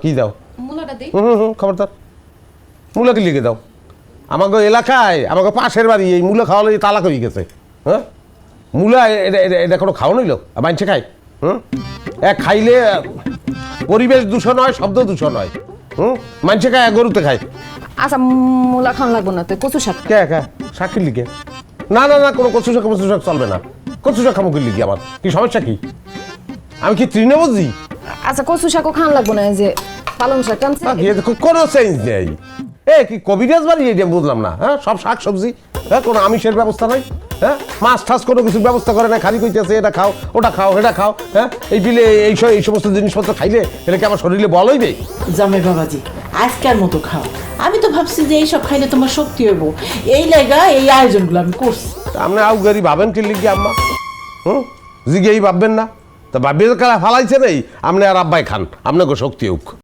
কি দাও মূলাটা দেই। খবরদার মূলা কি লিখে দাও আমাকে এলাকায় আমাকে পাশের বাড়ি এই মূলা খাওয়ালে তালাক হয়ে গেছে হ্যাঁ মূলা এটা কোনো খাওয়া নইল মানছে খায় এক খাইলে পরিবেশ দূষণ হয় শব্দ দূষণ হয় মানছে খায় গরুতে খায় আচ্ছা মূলা খাওয়া লাগবো না, তুই কচু শাক খা। কে শাক কি লিখে না না না কোনো কচু শাক চলবে না কচু শাক খামো কি লিখি আমার কি সমস্যা কি আমি কি তৃণভোজী আচ্ছা কচু শাকও খাওয়া লাগবো না, এই যে পালং শাক টানছে। কোনো চেঞ্জ নেই কি কবিরাজ বাড়ি এটা বুঝলাম না হ্যাঁ সব শাক সবজি হ্যাঁ কোনো আমিষের ব্যবস্থা নাই হ্যাঁ মাছ ঠাস কোনো কিছু ব্যবস্থা করে না খালি কইতেছে এটা খাও এটা খাও হ্যাঁ এই বিলে এই সমস্ত জিনিসপত্র খাইলে এটা কি আমার শরীরে বল হইবে জামাই বাবাজি আজকের মতো খাও। আমি তো ভাবছি যে এইসব খাইলে তোমার শক্তি হইব, এই লাগা এই আয়োজনগুলো আমি করছি। আপনি আউগারি ভাবেন কি লিখি আম্মা জিগেই ভাববেন না তা ভাবিয়ে কারা ফালাইছে নেই আপনি আর আব্বাই খান আপনাকে শক্তি হোক।